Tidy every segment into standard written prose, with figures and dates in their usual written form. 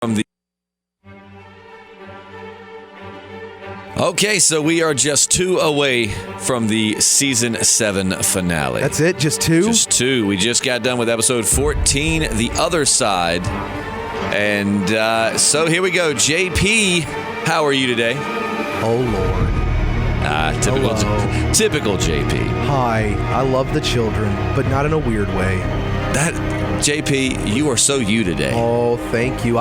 from the. Okay, so we are just 2 away from the season 7 finale. That's it? Just 2? Just 2. We just got done with episode 14, The Otherside. And so here we go. JP, how are you today? Oh, Lord. Typical JP. Hi, I love the children, but not in a weird way. That JP, you are so you today. Oh, thank you.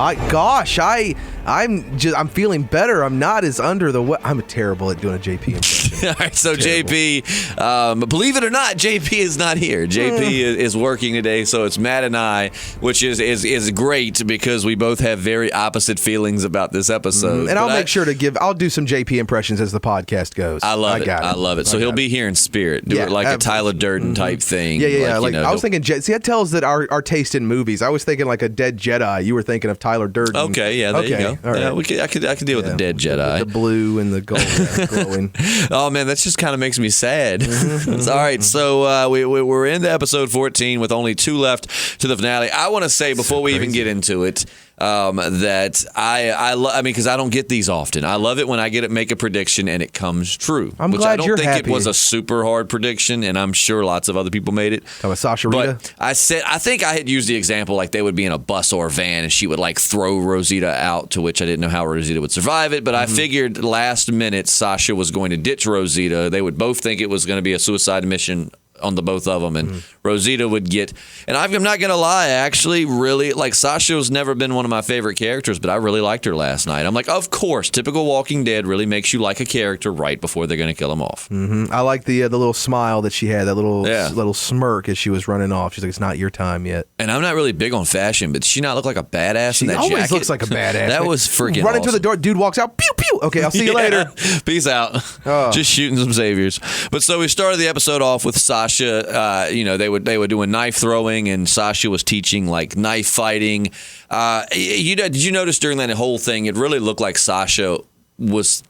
I'm feeling better. I'm not as under the. I'm terrible at doing a JP impression. All right, so terrible. JP, believe it or not, JP is not here. JP is working today, so it's Matt and I, which is great because we both have very opposite feelings about this episode. And I'll make sure to I'll do some JP impressions as the podcast goes. I love it. So he'll be here in spirit. Do it like a Tyler Durden type thing. Yeah. I was thinking. See, that tells that our taste in movies. I was thinking like a dead Jedi. You were thinking of Tyler Durden. Okay, yeah, there you go. All right. Yeah, I could deal with the dead Jedi. The blue and the gold glowing. Oh man, that just kind of makes me sad. All right, so we're into episode 14 with only 2 left to the finale. I want to say before we even get into it that I mean, because I don't get these often. I love it when I make a prediction and it comes true. I'm glad you're happy. I don't think it was a super hard prediction, and I'm sure lots of other people made it. Talking about Sasha Rita? But I think I had used the example like they would be in a bus or a van and she would like throw Rosita out, to which I didn't know how Rosita would survive it, but I figured last minute Sasha was going to ditch Rosita. They would both think it was going to be a suicide mission on the both of them, and Rosita would get, and I'm not going to lie, I actually really, like, Sasha's never been one of my favorite characters, but I really liked her last night. I'm like, of course, typical Walking Dead really makes you like a character right before they're going to kill him off. I like the little smile that she had, that little smirk as she was running off. She's like, it's not your time yet. And I'm not really big on fashion, but does she not look like a badass in that jacket? She always looks like a badass. That was freaking running awesome. through the door, dude walks out, pew, pew. Okay, I'll see you later. Peace out. Just shooting some saviors. But so we started the episode off with Sasha, they were doing knife throwing, and Sasha was teaching like knife fighting. Did you notice during that whole thing, it really looked like Sasha was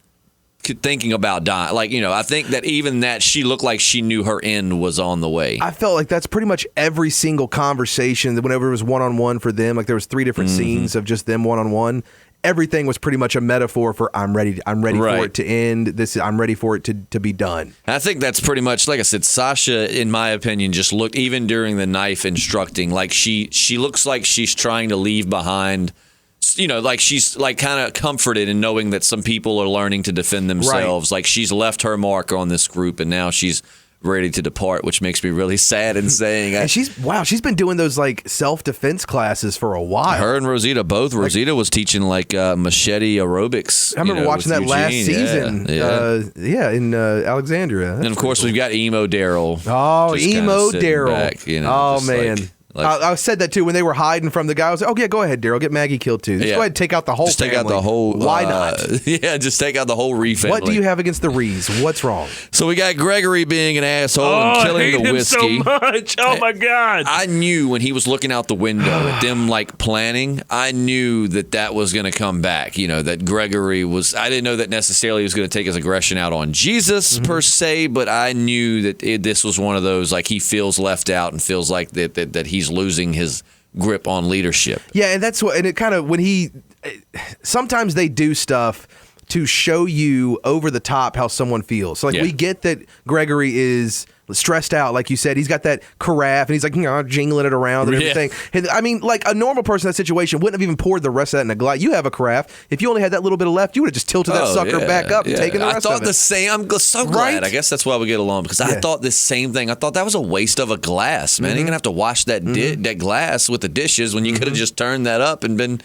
thinking about dying. Like, I think that even that she looked like she knew her end was on the way. I felt like that's pretty much every single conversation that whenever it was one-on-one for them, like there was 3 different scenes of just them one-on-one. Everything was pretty much a metaphor for I'm ready for it to end. I'm ready for it to be done. I think that's pretty much, like I said, Sasha, in my opinion, just looked, even during the knife instructing, like she looks like she's trying to leave behind, like she's like kind of comforted in knowing that some people are learning to defend themselves. Right. Like she's left her mark on this group and now she's ready to depart, which makes me really sad in saying. And she's been doing those like self-defense classes for a while. Her and Rosita both. Rosita was teaching like machete aerobics. I remember watching that Eugene. Last season. In Alexandria. And of course we've got emo Daryl. Oh, emo Daryl. Oh man. Like, I said that too when they were hiding from the guy. I was like, "Oh yeah, go ahead, Daryl, get Maggie killed too. Just go ahead and take out the whole just family. Take out the whole. Why not? Just take out the whole Ree family. What do you have against the Rees? What's wrong? So we got Gregory being an asshole and killing the whiskey. I hate him so much. Oh my God! I knew when he was looking out the window at them like planning. I knew that was going to come back. That Gregory was. I didn't know that necessarily he was going to take his aggression out on Jesus per se, but I knew that this was one of those like he feels left out and feels like that he's losing his grip on leadership. Yeah, and that's what, and it kind of, sometimes they do stuff to show you over the top how someone feels. So like we get that Gregory is stressed out, like you said. He's got that carafe and he's like jingling it around and everything. And I mean, like a normal person in that situation wouldn't have even poured the rest of that in a glass. You have a carafe. If you only had that little bit of left, you would have just tilted that sucker back up and taken the rest of it. I thought the same. I'm so glad. Right? I guess that's why we get along, because I thought the same thing. I thought that was a waste of a glass, man. You're gonna have to wash that that glass with the dishes when you could have just turned that up and been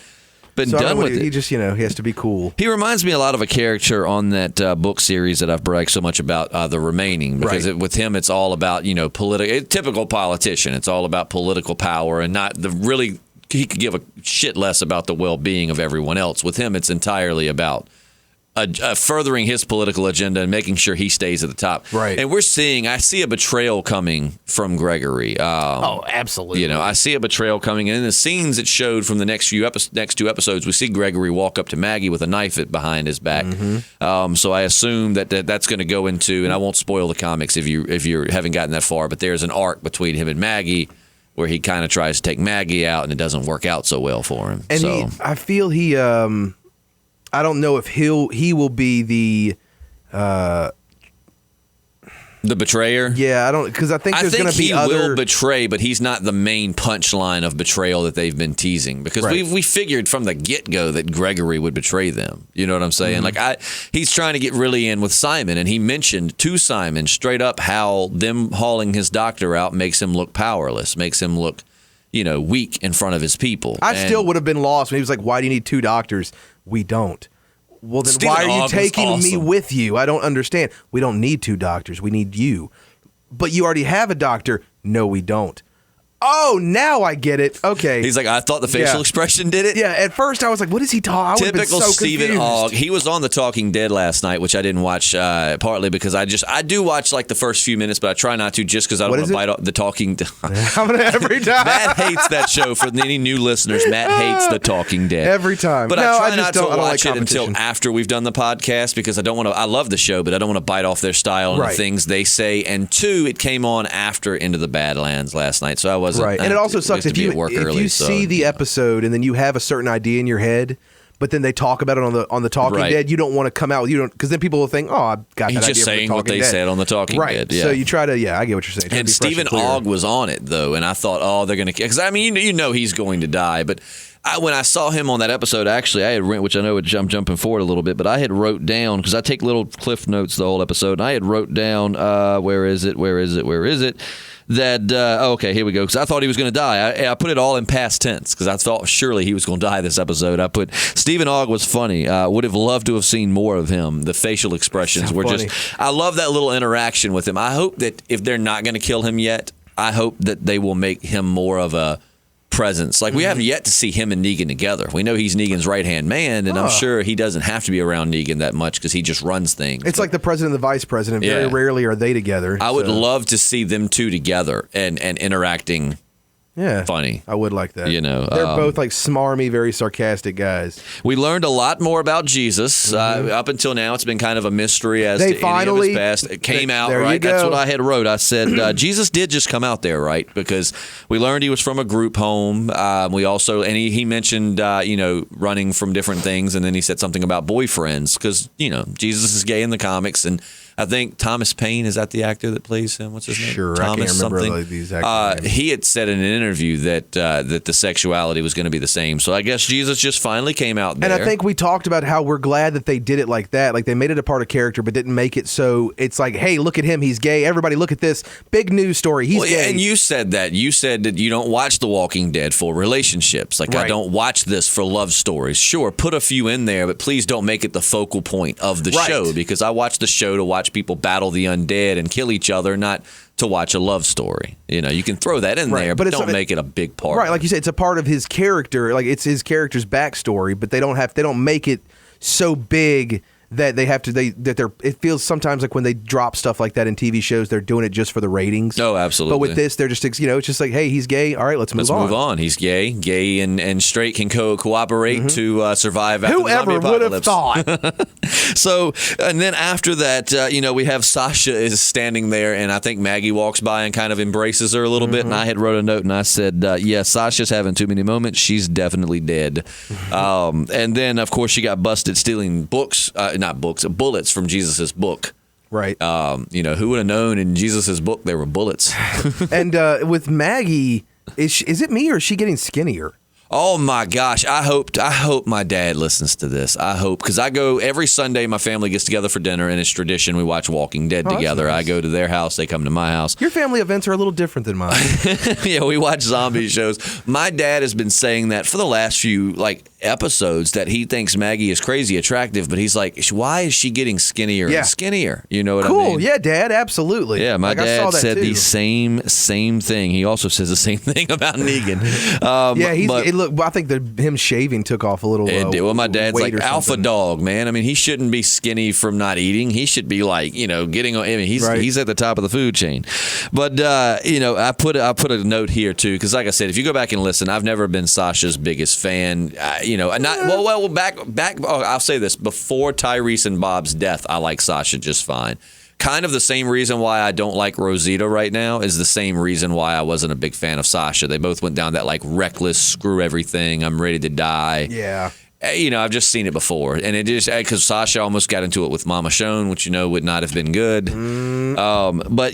done with it. He just, he has to be cool. He reminds me a lot of a character on that book series that I've bragged so much about, The Remaining, because with him it's all about, typical politician. It's all about political power and not he could give a shit less about the well-being of everyone else. With him, it's entirely about furthering his political agenda and making sure he stays at the top. Right. And I see a betrayal coming from Gregory. Absolutely. I see a betrayal coming. And in the scenes it showed from the next two episodes, we see Gregory walk up to Maggie with a knife behind his back. So I assume that's going to go into, and I won't spoil the comics if you haven't gotten that far, but there's an arc between him and Maggie where he kind of tries to take Maggie out and it doesn't work out so well for him. And I feel I don't know if he will be the betrayer? Yeah, I don't, because I think there's going to be other. He will betray, but he's not the main punchline of betrayal that they've been teasing. Because we figured from the get-go that Gregory would betray them. You know what I'm saying? Like he's trying to get really in with Simon, and he mentioned to Simon straight up how them hauling his doctor out makes him look powerless, makes him look, weak in front of his people. I still would have been lost when he was like, "Why do you need 2 doctors?" We don't. Well, then why are you taking me with you? I don't understand. We don't need 2 doctors. We need you. But you already have a doctor. No, we don't. Oh, now I get it. Okay. He's like, I thought the facial expression did it. Yeah, at first I was like, what is he talking? Typical Stephen Ogg. He was on The Talking Dead last night, which I didn't watch partly because I do watch like the first few minutes, but I try not to just because I don't want to bite off The Talking Dead. Every time. Matt hates that show. For any new listeners, Matt hates The Talking Dead. Every time. But I try not to watch it until after we've done the podcast because I don't want to. I love the show, but I don't want to bite off their style and the things they say. And 2, it came on after Into the Badlands last night, so I wasn't. Right, and it also sucks if you see the episode and then you have a certain idea in your head, but then they talk about it on the Talking Dead. You don't want to come out. You don't, because then people will think, "Oh, I've got that idea." He's just saying what they said on the Talking Dead. Yeah. So you try to, I get what you're saying. And Stephen Ogg was on it though, and I thought, "Oh, they're going to," because I mean, he's going to die. But when I saw him on that episode, actually, I had which I know I'm jumping forward a little bit, but I had wrote down because I take little cliff notes the whole episode, and I had wrote down, where is it? That okay, here we go. Because I thought he was going to die. I put it all in past tense because I thought surely he was going to die this episode. I put Stephen Ogg was funny. Would have loved to have seen more of him. The facial expressions were just. I love that little interaction with him. I hope that if they're not going to kill him yet, I hope that they will make him more of a presence. Like we haven't yet to see him and Negan together. We know he's Negan's right-hand man, and I'm sure he doesn't have to be around Negan that much because he just runs things. It's like the president and the vice president. Very rarely are they together. I would love to see them 2 together and interacting. Yeah, funny. I would like that. They're both like smarmy, very sarcastic guys. We learned a lot more about Jesus. Up until now, it's been kind of a mystery as to any of his past. It came out, right? That's what I had wrote. I said, Jesus did just come out there, right? Because we learned he was from a group home. We also, and he mentioned, running from different things. And then he said something about boyfriends because, Jesus is gay in the comics. And I think Thomas Paine, is that the actor that plays him? What's his name? Sure, Thomas I can't remember the exact name. He had said in an interview that the sexuality was going to be the same. So I guess Jesus just finally came out there. And I think we talked about how we're glad that they did it like that. Like they made it a part of character, but didn't make it so it's like, hey, look at him, he's gay. Everybody look at this big news story. He's gay. And you said that. You said that you don't watch The Walking Dead for relationships. Like I don't watch this for love stories. Sure, put a few in there, but please don't make it the focal point of the show because I watch the show to watch people battle the undead and kill each other, not to watch a love story. You can throw that in there, but don't make it a big part. Right, like you said, it's a part of his character. Like it's his character's backstory, but they don't make it so big that they have to. It feels sometimes like when they drop stuff like that in TV shows, they're doing it just for the ratings. Oh, absolutely. But with this, they're just it's just like, hey, he's gay. All right, let's move on. He's gay. Gay and straight can cooperate to survive after the zombie apocalypse. Whoever would have thought? So, and then after that, we have Sasha is standing there, and I think Maggie walks by and kind of embraces her a little bit. And I had wrote a note and I said, Sasha's having too many moments. She's definitely dead. And then, of course, she got busted stealing bullets from Jesus's book. Right. Who would have known in Jesus's book there were bullets? And with Maggie, is it me or is she getting skinnier? Oh my gosh! I hope my dad listens to this. I hope because I go every Sunday. My family gets together for dinner, and it's tradition. We watch Walking Dead together. Nice. I go to their house. They come to my house. Your family events are a little different than mine. Yeah, we watch zombie shows. My dad has been saying that for the last few episodes that he thinks Maggie is crazy attractive, but he's like, why is she getting skinnier and skinnier? You know what I mean? Cool. Yeah, Dad. Absolutely. Yeah, my dad said the same thing. He also says the same thing about Negan. Look, I think him shaving took off a little. Well, my dad's like alpha dog, man. I mean, he shouldn't be skinny from not eating. He should be getting on. I mean, he's at the top of the food chain. But I put a note here too because, like I said, if you go back and listen, I've never been Sasha's biggest fan. Back. I'll say this: before Tyrese and Bob's death, I like Sasha just fine. kind of the same reason why I don't like Rosita right now is the same reason why I wasn't a big fan of Sasha. They both went down that like reckless, screw everything, I'm ready to die. Yeah. I've just seen it before, and it just because Sasha almost got into it with Mama Shone, which would not have been good. But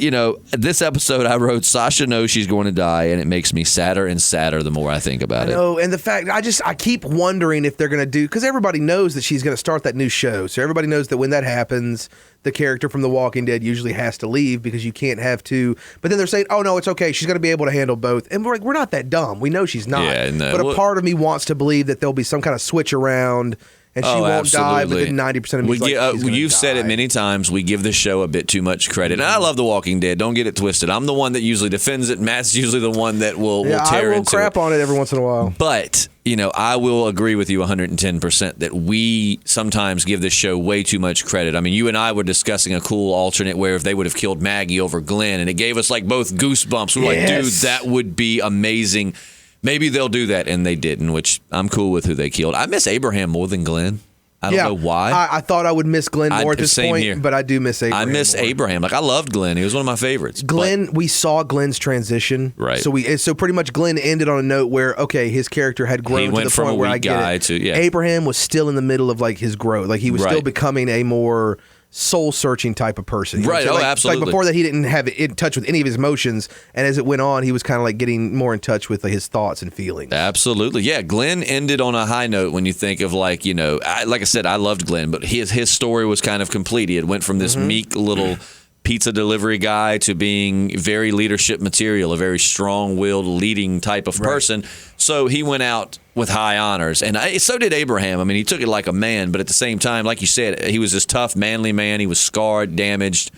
this episode I wrote, Sasha knows she's going to die, and it makes me sadder and sadder the more I think about it. No, and the fact I keep wondering if they're going to do, because everybody knows that she's going to start that new show, so everybody knows that when that happens, the character from The Walking Dead usually has to leave because you can't have two. But then they're saying, oh, no, it's okay. She's going to be able to handle both. And we're like, we're not that dumb. We know she's not. Yeah, no. But a part of me wants to believe that there'll be some kind of switch around and she won't die, but then 90% of me is like, you've said it many times. We give the show a bit too much credit. And I love The Walking Dead. Don't get it twisted. I'm the one that usually defends it. Matt's usually the one that will tear into it. I will crap on it every once in a while. But, I will agree with you 110% that we sometimes give this show way too much credit. I mean, you and I were discussing a cool alternate where if they would have killed Maggie over Glenn, and it gave us like both goosebumps. We were like, dude, that would be amazing. Maybe they'll do that, and they didn't, which I'm cool with who they killed. I miss Abraham more than Glenn. I don't know why. I thought I would miss Glenn more at this point, here. But I do miss Abraham. I miss Abraham. Like, I loved Glenn. He was one of my favorites. Glenn, we saw Glenn's transition. Right. So pretty much Glenn ended on a note where, okay, his character had grown to the point where I get it. Abraham was still in the middle of like his growth. Like he was still becoming a more soul-searching type of person. Right, absolutely. Like before that, he didn't have it in touch with any of his emotions, and as it went on, he was kind of like getting more in touch with his thoughts and feelings. Absolutely. Yeah, Glenn ended on a high note when you think of like, like I said, I loved Glenn, but his story was kind of complete. He had went from this meek little pizza delivery guy to being very leadership material, a very strong-willed, leading type of person. So he went out with high honors, and so did Abraham. I mean, he took it like a man, but at the same time, like you said, he was this tough, manly man. He was scarred, damaged,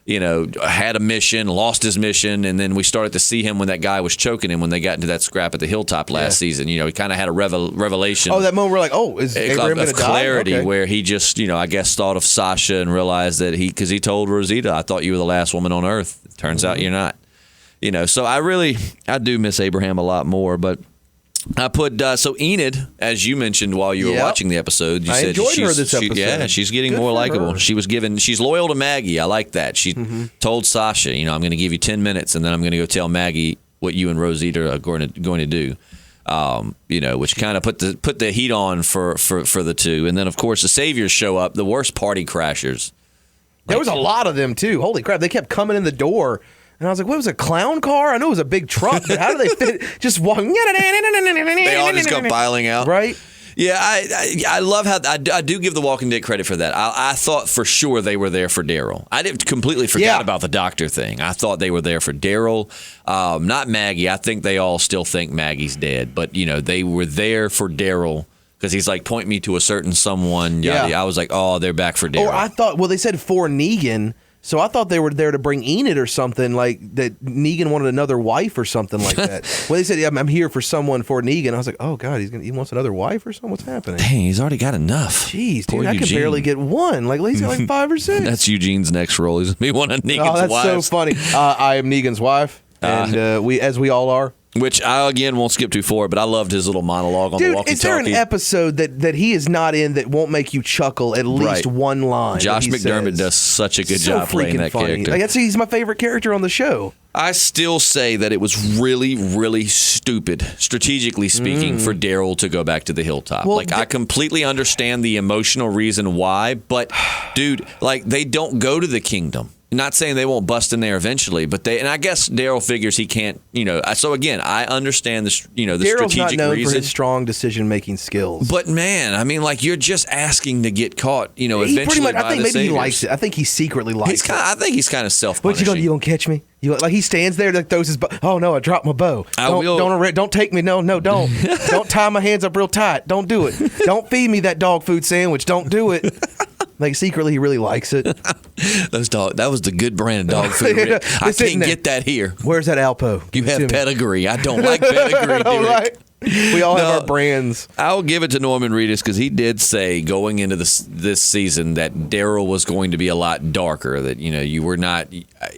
had a mission, lost his mission, and then we started to see him when that guy was choking him when they got into that scrap at the Hilltop last season. He kind of had a revelation. Oh, that moment we're like, is Abraham going to die? Clarity where he just, I guess thought of Sasha and realized that because he told Rosita, I thought you were the last woman on earth. It turns out you're not. So I do miss Abraham a lot more, but I put so Enid, as you mentioned while you were watching the episode. You said enjoyed her this episode. She's getting more likable. She's loyal to Maggie. I like that. She told Sasha, I'm going to give you 10 minutes, and then I'm going to go tell Maggie what you and Rosita are going to do. Which kind of put the heat on for the two. And then of course the saviors show up, the worst party crashers. There was a lot of them too. Holy crap! They kept coming in the door. And I was like, what was it, a clown car? I know it was a big truck, but how do they fit? Just walking. They all just come filing out. Right? Yeah, I love how I do give The Walking Dead credit for that. I thought for sure they were there for Daryl. I didn't completely forget about the doctor thing. I thought they were there for Daryl, not Maggie. I think they all still think Maggie's dead, but they were there for Daryl. Because he's like, point me to a certain someone. Yada. I was like, oh, they're back for Daryl. Or I thought, they said for Negan. So I thought they were there to bring Enid or something, like that Negan wanted another wife or something like that. Well, they said, I'm here for someone for Negan. I was like, oh, God, he wants another wife or something? What's happening? Dang, he's already got enough. Jeez, dude, I could barely get one. Like, he's got like 5 or 6. That's Eugene's next role. He's going to be one of Negan's wives. That's so funny. I am Negan's wife, and we all are. Which I, again, won't skip too far, but I loved his little monologue on the walkie-talkie. Is there an episode that he is not in that won't make you chuckle at least one line? Josh McDermott does such a good job playing that character. Like, he's my favorite character on the show. I still say that it was really, really stupid, strategically speaking, for Daryl to go back to the Hilltop. Well, I completely understand the emotional reason why, but, dude, they don't go to the kingdom. Not saying they won't bust in there eventually, but and I guess Daryl figures he can't, So again, I understand the Daryl's strategic not known reason for his strong decision-making skills. But man, I mean, you're just asking to get caught, eventually. Pretty much, I think maybe saviors. He likes it. I think he secretly likes it. I think he's kind of self-punishing. What you gonna catch me? He stands there, throws his bow. Oh no, I dropped my bow. Don't take me. No, don't. Don't tie my hands up real tight. Don't do it. Don't feed me that dog food sandwich. Don't do it. Secretly, he really likes it. That was the good brand of dog food. I can't get that here. Where's that Alpo? You have pedigree. I don't like pedigree. Right. We all have our brands. I'll give it to Norman Reedus because he did say going into this season that Daryl was going to be a lot darker. That you were not.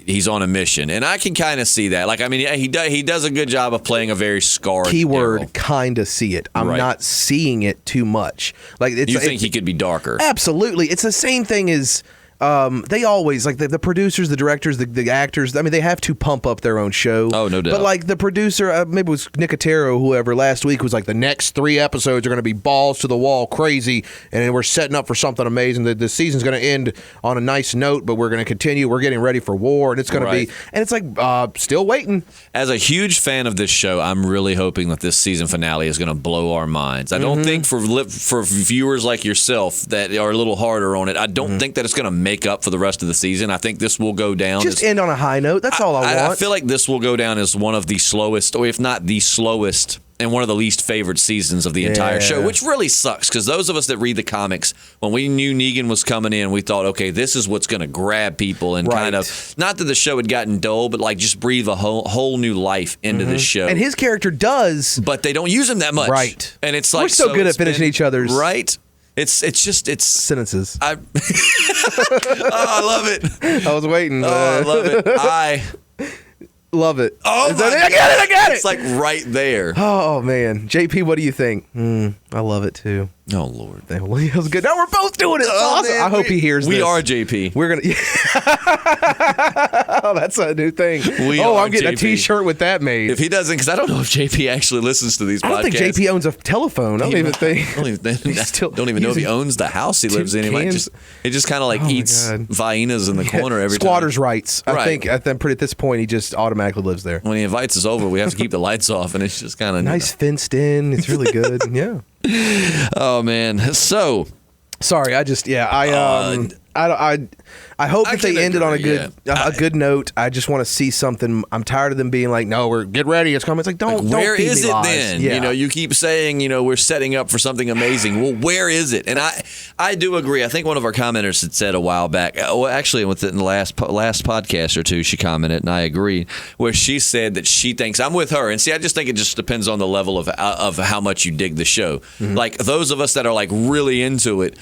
He's on a mission, and I can kind of see that. He does a good job of playing a very scarred. Keyword kind of see it. I'm not seeing it too much. You think he could be darker? Absolutely. It's the same thing as they always, like the producers, the directors, the actors, I mean, they have to pump up their own show. Oh, no doubt. But like the producer, maybe it was Nicotero, whoever, last week was like, the next 3 episodes are going to be balls to the wall crazy, and we're setting up for something amazing. The season's going to end on a nice note, but we're going to continue. We're getting ready for war, and it's going to be, and it's like, still waiting. As a huge fan of this show, I'm really hoping that this season finale is going to blow our minds. I don't think for viewers like yourself that are a little harder on it, I don't think that it's going to make up for the rest of the season. I think this will go down. Just end on a high note. That's all I want. I feel like this will go down as one of the slowest, or if not the slowest, and one of the least favored seasons of the entire show, which really sucks, because those of us that read the comics, when we knew Negan was coming in, we thought, okay, this is what's going to grab people and kind of, not that the show had gotten dull, but like just breathe a whole new life into this show. And his character does. But they don't use him that much. Right. And it's like, we're so good at finishing each other's. Right. It's sentences. I love it. I was waiting. I love it. I love it. Oh, I got it. It's like right there. Oh, man. JP, what do you think? I love it, too. Oh, Lord. That was good. Now we're both doing it. It's awesome. Man, I hope he hears this. We are JP. We're going to... Oh, that's a new thing. I'm getting JP. a T-shirt with that made. If he doesn't, because I don't know if JP actually listens to these podcasts. I don't think JP owns a telephone. I don't even think... don't even know if he owns the house he lives in. He just kind of like eats Viennas in the corner every Squatters' time. rights. I think at this point, he just automatically lives there. When he invites us over, we have to keep the lights off, and it's just kind of... Nice fenced in. It's really good. Yeah. Oh, man. So... Sorry, I hope that they ended on a good note. I just want to see something. I'm tired of them being like, "No, we're get ready, it's coming." It's like, don't. Where feed is me it lies. then? Yeah. You keep saying, we're setting up for something amazing. Well, where is it? And I do agree. I think one of our commenters had said a while back. Well, actually, within the last podcast or two, she commented, and I agree, where she said that she thinks I'm with her. And see, I just think it just depends on the level of how much you dig the show. Like those of us that are like really into it.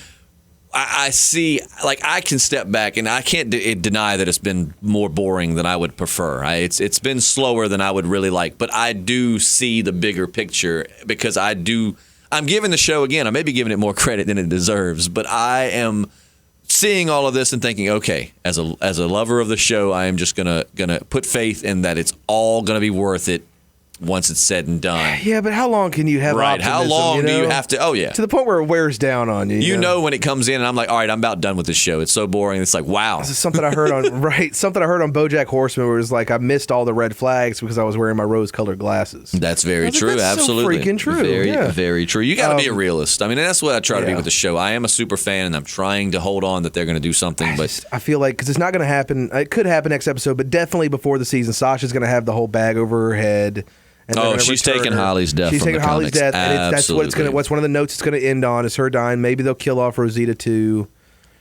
I see, like, I can step back, and I can't deny that it's been more boring than I would prefer. It's been slower than I would really like, but I do see the bigger picture because I'm giving the show, again, I may be giving it more credit than it deserves, but I am seeing all of this and thinking, okay, as a lover of the show, I am just gonna put faith in that it's all gonna be worth it once it's said and done. Yeah, but how long can you have optimism? How long do you have to? Oh, yeah. To the point where it wears down on you. You know when it comes in, and I'm like, all right, I'm about done with this show. It's so boring. It's like, wow. This is something I heard on something I heard on BoJack Horseman, where it was like I missed all the red flags because I was wearing my rose-colored glasses. That's very true. That's absolutely, so freaking true. Very true. You got to be a realist. I mean, that's what I try to be with the show. I am a super fan, and I'm trying to hold on that they're going to do something. I feel like because it's not going to happen. It could happen next episode, but definitely before the season, Sasha's going to have the whole bag over her head. She's taking Holly's death. She's taking Holly's death, and that's what it's going. What's one of the notes it's going to end on is her dying. Maybe they'll kill off Rosita too.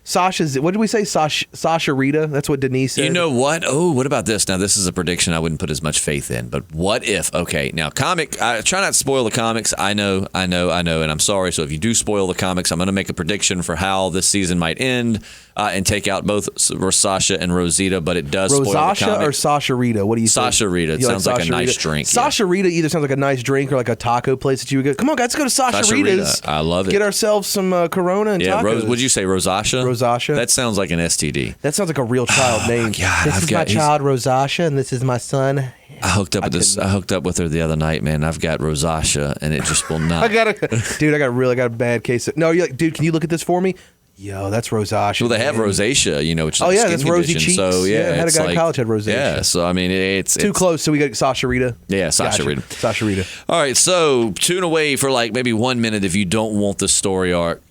Sasha's. What did we say? Sasha Rita. That's what Denise said. You know what? Oh, what about this? Now, this is a prediction I wouldn't put as much faith in. But what if? Okay, now I try not to spoil the comics. I know, and I'm sorry. So if you do spoil the comics, I'm going to make a prediction for how this season might end. And take out both Sasha and Rosita, but it does spoil the comic. Rosasha or Sasha Rita? What do you think? Sasha Rita. It sounds like a nice drink. Sasha Rita either sounds like a nice drink or like a taco place that you would go. Come on, guys, let's go to Sasha Rita's. Rita. I love it. Get ourselves some Corona and tacos. Would you say Rosasha? Rosasha. That sounds like an STD. That sounds like a real child name. God, this is my child Rosasha, and this is my son. I hooked up with her the other night, man. I've got rosacea, and it just will not. I got a bad case. No, you're like, dude, can you look at this for me? Yo, that's rosacea. Well, they have rosacea, which is a skin that's condition. Rosy cheeks. So I had a guy in college had rosacea. Yeah, so I mean, it's too close. So we got Sasha Rita. Yeah, Sasha Rita. Sasha Rita. All right, so tune away for like maybe 1 minute if you don't want the story arc.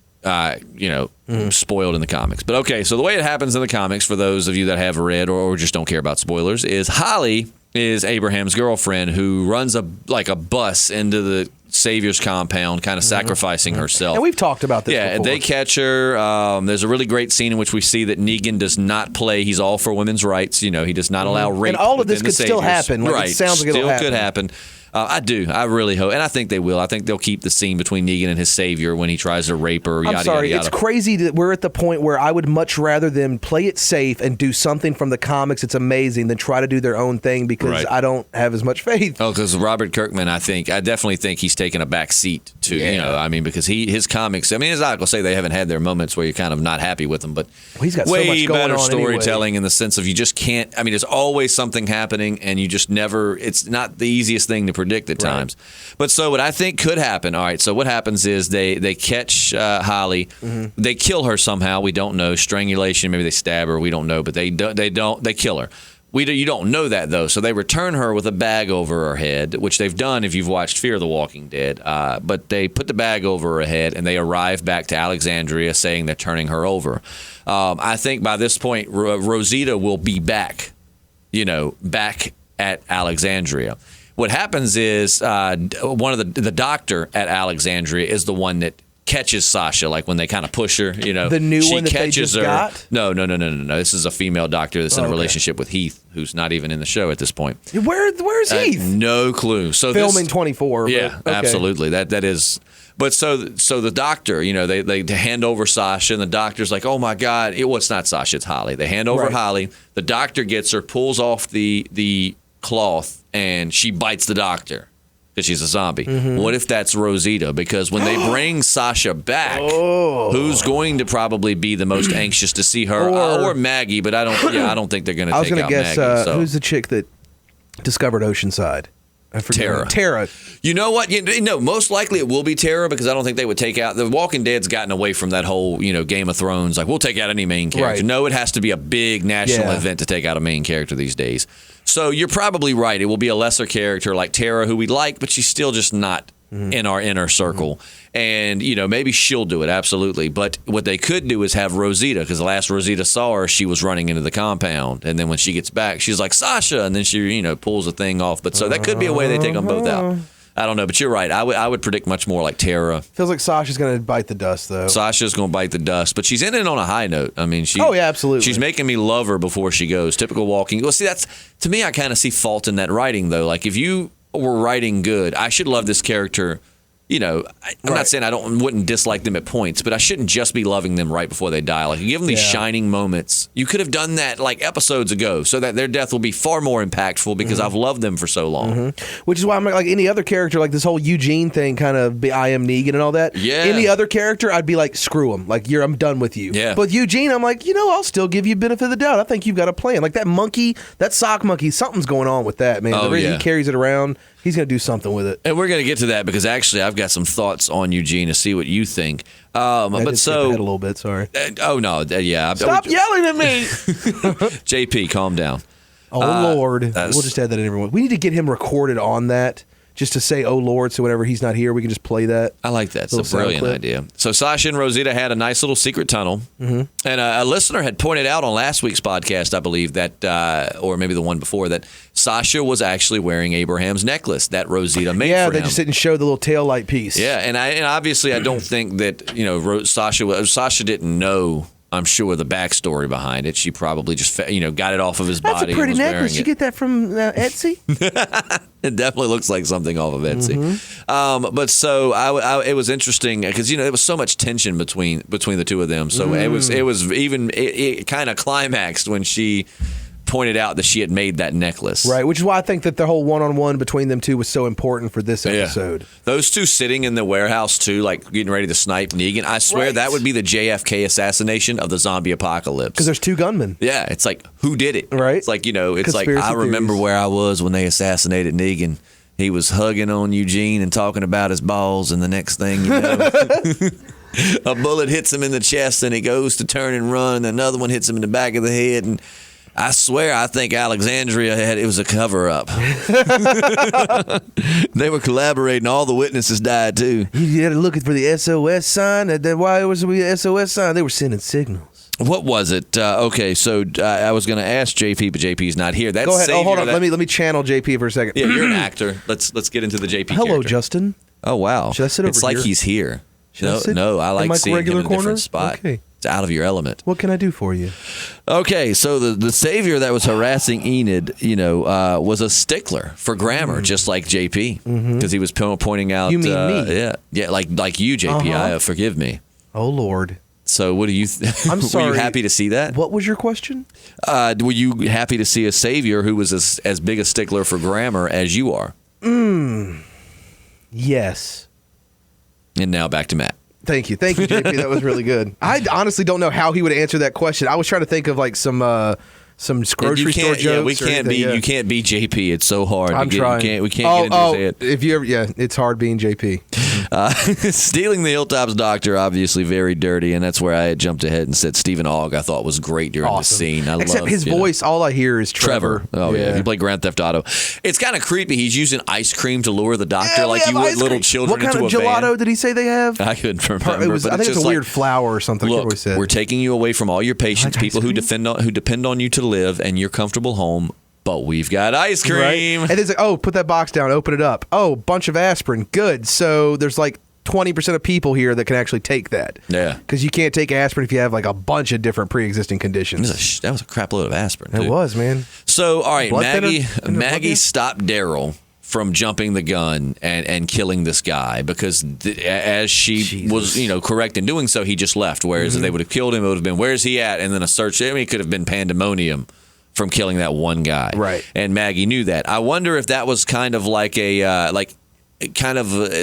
Spoiled in the comics. But okay, so the way it happens in the comics, for those of you that have read or just don't care about spoilers, is Holly is Abraham's girlfriend who runs a bus into the Savior's compound, kind of sacrificing herself. And we've talked about this before. And they catch her. There's a really great scene in which we see that Negan does not play. He's all for women's rights. He does not allow rape. And all of this could still happen. It sounds like it'll happen. Still could happen. I do. I really hope. And I think they will. I think they'll keep the scene between Negan and his savior when he tries to rape her. I'm sorry. It's crazy that we're at the point where I would much rather them play it safe and do something from the comics. It's amazing than try to do their own thing because I don't have as much faith. Oh, because Robert Kirkman, I definitely think he's taken a back seat to, because his comics, his articles say they haven't had their moments where you're kind of not happy with them, but he's got way so much going better on storytelling anyway. In the sense of you just can't, there's always something happening and you just never, it's not the easiest thing to predict at times. But so what I think could happen, all right, so what happens is they catch Holly, they kill her somehow, we don't know, strangulation, maybe they stab her, we don't know, but they kill her. You don't know that, though, so they return her with a bag over her head, which they've done if you've watched Fear the Walking Dead, but they put the bag over her head, and they arrive back to Alexandria saying they're turning her over. I think by this point, Rosita will be back at Alexandria. What happens is one of the doctor at Alexandria is the one that catches Sasha, like when they kind of push her, The new she one that catches they just her. got? No. This is a female doctor that's in a relationship with Heath, who's not even in the show at this point. Where's Heath? No clue. So filming 24. Yeah, absolutely. That is. But so the doctor, they hand over Sasha, and the doctor's like, oh my God, it's not Sasha, it's Holly. They hand over Holly. The doctor gets her, pulls off the cloth, and she bites the doctor because she's a zombie. What if that's Rosita? Because when they bring Sasha back, who's going to probably be the most anxious to see her? Or Maggie, but I don't think they're going to take out Maggie. I was going to guess, who's the chick that discovered Oceanside? I forget. Tara. You know what? Most likely it will be Tara because I don't think they would take out. The Walking Dead's gotten away from that whole, Game of Thrones. Like, we'll take out any main character. Right. No, it has to be a big national event to take out a main character these days. So you're probably right. It will be a lesser character like Tara, who we like, but she's still just not in our inner circle. And, maybe she'll do it, absolutely. But what they could do is have Rosita, because the last Rosita saw her, she was running into the compound. And then when she gets back, she's like, Sasha! And then she, pulls the thing off. But so that could be a way they take them both out. I don't know, but you're right. I would predict much more like Tara. Feels like Sasha's going to bite the dust, though. Sasha's going to bite the dust, but she's in it on a high note. Absolutely. She's making me love her before she goes. Typical Walking. Well, see, to me, I kind of see fault in that writing, though. Like, if you were writing good, I should love this character. I'm not saying I wouldn't dislike them at points, but I shouldn't just be loving them right before they die. Like, you give them these shining moments. You could have done that like episodes ago, so that their death will be far more impactful because I've loved them for so long. Which is why I'm like any other character, like this whole Eugene thing, kind of I am Negan and all that. Yeah. Any other character, I'd be like, screw him. Like, I'm done with you. Yeah. But Eugene, I'm like, I'll still give you benefit of the doubt. I think you've got a plan. Like that monkey, that sock monkey, something's going on with that, man. The reason he carries it around. He's going to do something with it. And we're going to get to that because actually I've got some thoughts on Eugene to see what you think. But so a little bit, sorry. Stop yelling at me. JP, calm down. Oh, Lord. We'll just add that in everyone. We need to get him recorded on that. Just to say, oh, Lord, so whenever he's not here, we can just play that. I like that. It's a brilliant idea. So Sasha and Rosita had a nice little secret tunnel. And a listener had pointed out on last week's podcast, I believe, that, or maybe the one before, that Sasha was actually wearing Abraham's necklace that Rosita made for him. Yeah, they just didn't show the little tail light piece. Yeah, and obviously I don't think that, Sasha didn't know, I'm sure, the backstory behind it. She probably just, got it off of his body. That's a pretty and was necklace. wearing You get that from Etsy? It definitely looks like something off of Etsy. But so it was interesting because there was so much tension between the two of them. So it kind of climaxed when she pointed out that she had made that necklace. Right, which is why I think that the whole one-on-one between them two was so important for this episode. Yeah. Those two sitting in the warehouse, too, like getting ready to snipe Negan, I swear that would be the JFK assassination of the zombie apocalypse. Because there's two gunmen. Yeah, it's like, who did it? Right. It's like, I remember where I was when they assassinated Negan. He was hugging on Eugene and talking about his balls, and the next thing you know... a bullet hits him in the chest, and he goes to turn and run, and another one hits him in the back of the head, and... I swear, I think Alexandria it was a cover-up. They were collaborating. All the witnesses died, too. You had to look for the SOS sign. Why was the SOS sign? They were sending signals. What was it? Okay, so I was going to ask JP, but JP's not here. Go ahead. Hold on. Let me channel JP for a second. Yeah, you're an actor. Let's get into the JP Hello, character. Justin. Oh, wow. Should I sit over It's like here? he's here. No, I like seeing him in a different spot. Okay. out of your element. What can I do for you? Okay, so the savior that was harassing Enid, was a stickler for grammar, just like JP, because he was pointing out. You mean me? Yeah, like you, JP. Forgive me. Oh Lord. So what do you? I'm sorry. Were you happy to see that? What was your question? Were you happy to see a savior who was as big a stickler for grammar as you are? Yes. And now back to Matt. Thank you, JP. That was really good. I honestly don't know how he would answer that question. I was trying to think of like some grocery store jokes. Yeah, we can't be. You can't be JP. It's so hard. I'm trying. We can't get into it. If you ever, it's hard being JP. Stealing the Hilltop's doctor, obviously very dirty, and that's where I had jumped ahead and said Stephen Ogg I thought was great during the scene. Except his voice, all I hear is Trevor. Oh yeah, if you play Grand Theft Auto, it's kind of creepy. He's using ice cream to lure the doctor like you would little children into a van. What kind of gelato did he say they have? I couldn't remember. I think it's a weird flour or something. Look, we're taking you away from all your patients, people who depend on you to live, and your comfortable home. But we've got ice cream. Right? And it's like, put that box down, open it up. Oh, bunch of aspirin. Good. So there's like 20% of people here that can actually take that. Yeah. Because you can't take aspirin if you have like a bunch of different pre-existing conditions. That was a crap load of aspirin. It was, man. So, all right, Maggie stopped Daryl from jumping the gun and killing this guy because as she was, correct in doing so, he just left. Whereas if they would have killed him, it would have been, where's he at? And then a search. I mean, it could have been pandemonium from killing that one guy. Right. And Maggie knew that. I wonder if that was kind of like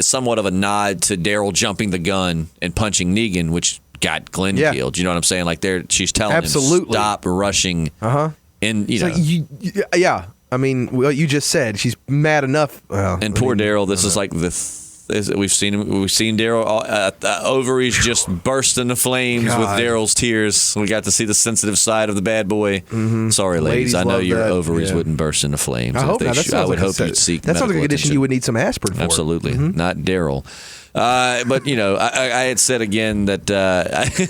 somewhat of a nod to Daryl jumping the gun and punching Negan, which got Glenn killed. You know what I'm saying? Like she's telling him stop rushing. And yeah. I mean, what you just said, she's mad enough. And poor Daryl, this is like we've seen Daryl ovaries just burst into flames with Daryl's tears. We got to see the sensitive side of the bad boy. Sorry, ladies, I know your ovaries wouldn't burst into flames. I hope not. I would hope you'd seek that sounds like a condition attention. you would need some aspirin for. Absolutely, not Daryl. But I had said again that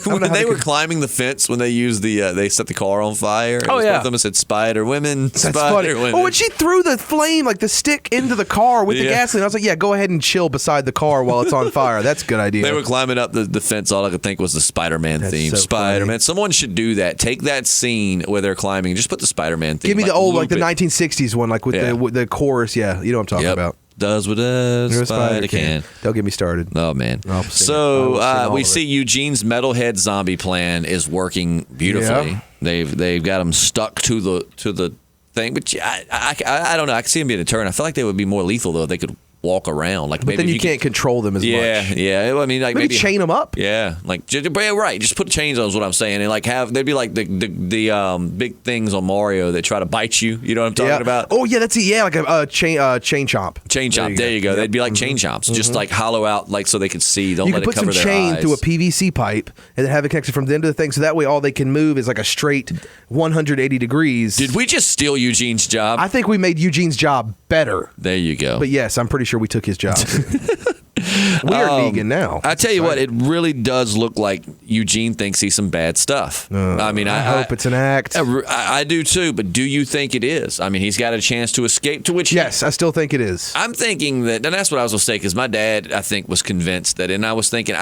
when they were climbing the fence, when they used they set the car on fire. Both of them said Spider Women. That's funny. Women. Oh, when she threw the flame, like the stick, into the car with the gasoline, I was like, yeah, go ahead and chill beside the car while it's on fire. That's a good idea. They were climbing up the fence. All I could think was the Spider-Man theme. So Spider-Man. Someone should do that. Take that scene where they're climbing. Just put the Spider-Man theme. Give me the old, like the 1960s one, like with the chorus. Yeah, you know what I'm talking about. Does what a spider can. Don't get me started. Oh, man. So we see Eugene's metalhead zombie plan is working beautifully. Yeah. They've got him stuck to the thing. But I don't know. I can see him being a turn. I feel like they would be more lethal, though, if they could walk around. But then you can't control them as much. Yeah. I mean, like maybe chain them up. Yeah, right. Just put chains on is what I'm saying, and they'd be like the big things on Mario that try to bite you. You know what I'm talking about? Oh yeah, that's like a chain chomp. Chain chomp. There you go. Yep. They'd be like chain chomps, just like hollow out, like so they could see. Don't let it cover their eyes. You could put some chain through a PVC pipe and then have it connected from the end of the thing, so that way all they can move is like a straight 180 degrees. Did we just steal Eugene's job? I think we made Eugene's job better. There you go. But yes, I'm pretty sure we took his job. We are Negan now. I tell you what, it really does look like Eugene thinks he's some bad stuff. I mean, I hope it's an act. I do too, but do you think it is? I mean, he's got a chance to escape, to which... Yes, I still think it is. I'm thinking that, and that's what I was going to say, because my dad, I think, was convinced that, and I was thinking,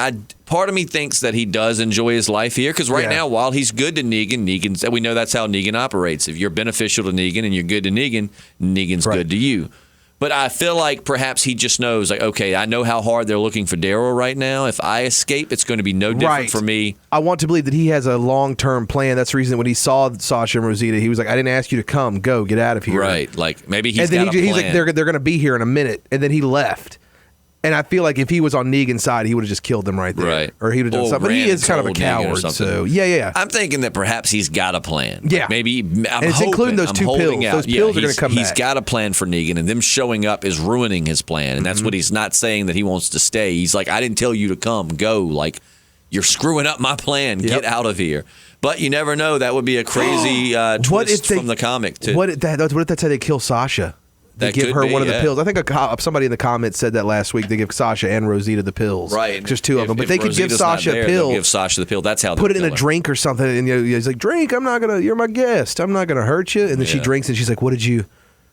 part of me thinks that he does enjoy his life here, because right now, while he's good to Negan, we know that's how Negan operates. If you're beneficial to Negan and you're good to Negan, Negan's good to you. But I feel like perhaps he just knows, like, okay, I know how hard they're looking for Daryl right now. If I escape, it's going to be no different for me. I want to believe that he has a long-term plan. That's the reason that when he saw Sasha and Rosita, he was like, I didn't ask you to come. Go, get out of here. Right. Like, maybe he's got a plan. He's like, they're going to be here in a minute. And then he left. And I feel like if he was on Negan's side, he would have just killed them right there. Right. Or he would have done something. But he is kind of a coward. So, yeah. I'm thinking that perhaps he's got a plan. Yeah. Like maybe, and it's including those two pills. Those pills are going to come back. He's got a plan for Negan, and them showing up is ruining his plan. And that's what he's not saying, that he wants to stay. He's like, I didn't tell you to come. Go. Like, you're screwing up my plan. Get out of here. But you never know. That would be a crazy twist from the comic. What if that's how they kill Sasha? They give her one of the pills. I think somebody in the comments said that last week. They give Sasha and Rosita the pills. Right. Just two of them. But they could give Sasha a pill. Give Sasha the pill. That's how they put it in a drink or something. And he's like, drink. You're my guest. I'm not going to hurt you. And then she drinks and she's like, what did you do?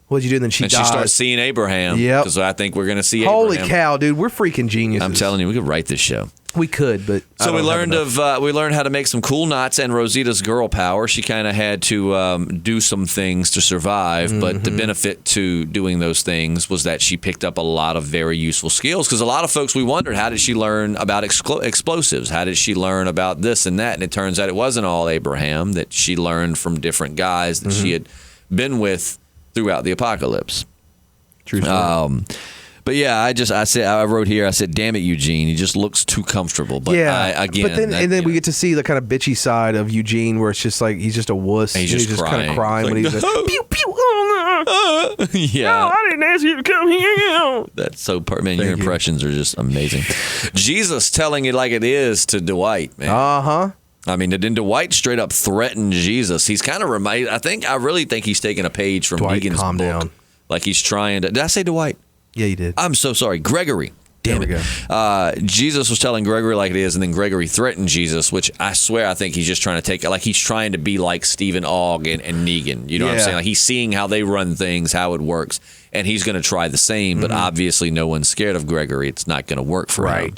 And then she dies. She starts seeing Abraham. Yep. Because I think we're going to see Holy Abraham. Cow, dude. We're freaking geniuses. I'm telling you, we could write this show. We could, but so we learned how to make some cool knots and Rosita's girl power. She kind of had to do some things to survive, but the benefit to doing those things was that she picked up a lot of very useful skills. Because a lot of folks, we wondered, how did she learn about explosives? How did she learn about this and that? And it turns out it wasn't all Abraham, that she learned from different guys that she had been with throughout the apocalypse. True story. But yeah, I wrote here, I said, damn it, Eugene, he just looks too comfortable. But then we get to see the kind of bitchy side of Eugene, where it's just like he's just a wuss. And he's just kind of crying when he's like, pew pew. Yeah, no, I didn't ask you to come here. That's so man. Your impressions are just amazing. Jesus telling it like it is to Dwight, man. I mean, then Dwight straight up threatened Jesus. He's kind of I really think he's taking a page from Dwight, Negan's calm book. down. Like he's trying to. Did I say Dwight? Yeah, you did. I'm so sorry. Gregory. Damn it. Jesus was telling Gregory like it is, and then Gregory threatened Jesus, which I swear I think he's just trying to take it. Like he's trying to be like Stephen Ogg and Negan. You know what I'm saying? Like he's seeing how they run things, how it works, and he's going to try the same, but obviously no one's scared of Gregory. It's not going to work for him.